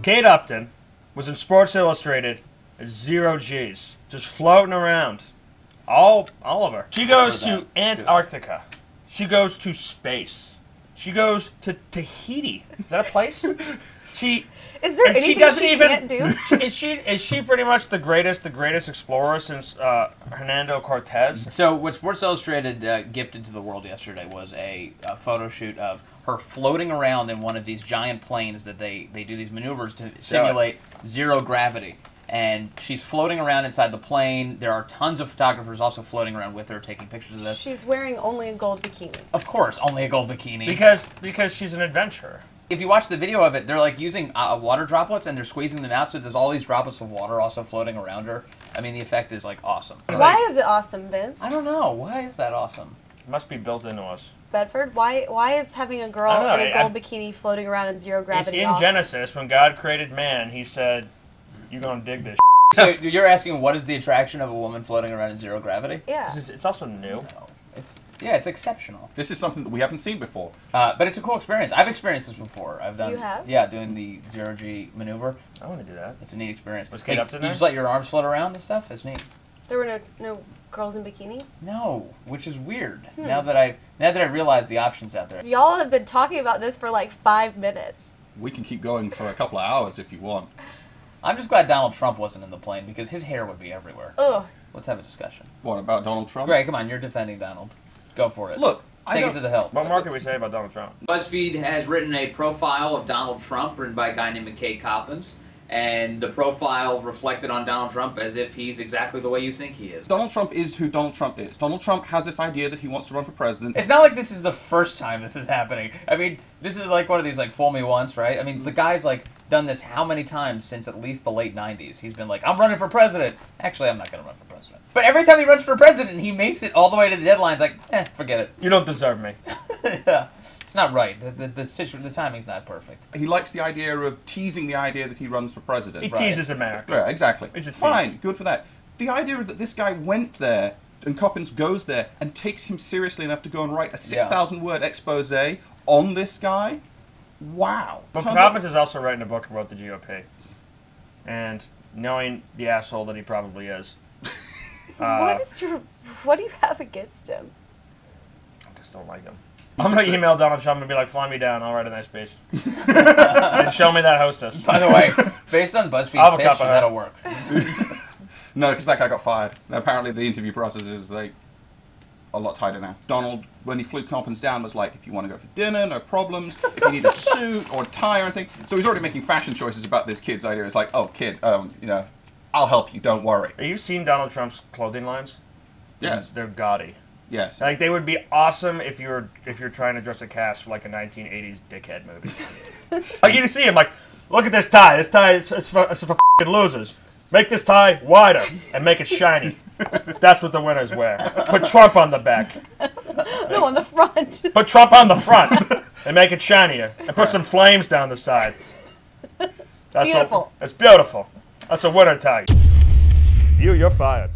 Kate Upton was in Sports Illustrated at 0 G's, just floating around. All of her. She goes to Antarctica. She goes to space. She goes to Tahiti. Is that a place? Is there anything she can't do? Is she pretty much the greatest explorer since Hernando Cortez? So what Sports Illustrated gifted to the world yesterday was a photo shoot of her floating around in one of these giant planes that they do these maneuvers to simulate zero gravity. And she's floating around inside the plane. There are tons of photographers also floating around with her, taking pictures of this. She's wearing only a gold bikini. Of course, only a gold bikini. Because she's an adventurer. If you watch the video of it, they're like using water droplets and they're squeezing them out, so there's all these droplets of water also floating around her. I mean, the effect is like awesome. Why is it awesome, Vince? I don't know. Why is that awesome? It must be built into us. Bedford, why is having a girl in a gold bikini floating around in zero gravity It's in Genesis, when God created man, he said, "You're gonna dig this." So you're asking what is the attraction of a woman floating around in zero gravity? Yeah. It's also new. No. It's exceptional. This is something that we haven't seen before. But it's a cool experience. I've experienced this before. I've done. You have? Yeah, doing the zero G maneuver. I want to do that. It's a neat experience. Was Kate Upton there? You just let your arms float around and stuff. It's neat. There were no girls in bikinis? No, which is weird. Now that I realize the options out there. Y'all have been talking about this for like 5 minutes. We can keep going for a couple of hours if you want. I'm just glad Donald Trump wasn't in the plane because his hair would be everywhere. Ugh. Let's have a discussion. What, about Donald Trump? Greg, come on, you're defending Donald. Go for it. Look, take it to the hill. What more can we say about Donald Trump? BuzzFeed has written a profile of Donald Trump written by a guy named McKay Coppins, and the profile reflected on Donald Trump as if he's exactly the way you think he is. Donald Trump is who Donald Trump is. Donald Trump has this idea that he wants to run for president. It's not like this is the first time this is happening. I mean, this is like one of these like fool me once, right? I mean, the guy's like done this how many times since at least the late 90s? He's been like, I'm running for president. Actually, I'm not going to run for president. But every time he runs for president, he makes it all the way to the deadline. It's like, forget it. You don't deserve me. Yeah. It's not right. The timing's not perfect. He likes the idea of teasing the idea that he runs for president. He teases America. Yeah, exactly. It's a fine, tease. good for that. The idea that this guy went there, and Coppins goes there, and takes him seriously enough to go and write a 6,000-word expose on this guy, wow. But Coppins is also writing a book about the GOP. And knowing the asshole that he probably is. What do you have against him? I just don't like him. I'm going to email Donald Trump and be like, fly me down, I'll write a nice piece. And show me that hostess. By the way, based on BuzzFeed's pitch, that'll work. No, because that guy got fired. Apparently the interview process is like a lot tighter now. Donald, when he flew Coppins down, was like, if you want to go for dinner, no problems. If you need a suit or a tie or anything. So he's already making fashion choices about this kid's idea. It's like, oh, kid, you know, I'll help you, don't worry. Have you seen Donald Trump's clothing lines? Yes. They're gaudy. Yes. Like, they would be awesome if you're trying to dress a cast for like a 1980s dickhead movie. Like, you see him like, look at this tie. This tie it's for f***ing losers. Make this tie wider and make it shiny. That's what the winners wear. Put Trump on the back. No, on the front. Put Trump on the front and make it shinier. And put some flames down the side. That's beautiful. It's beautiful. That's a winner tie. You're fired.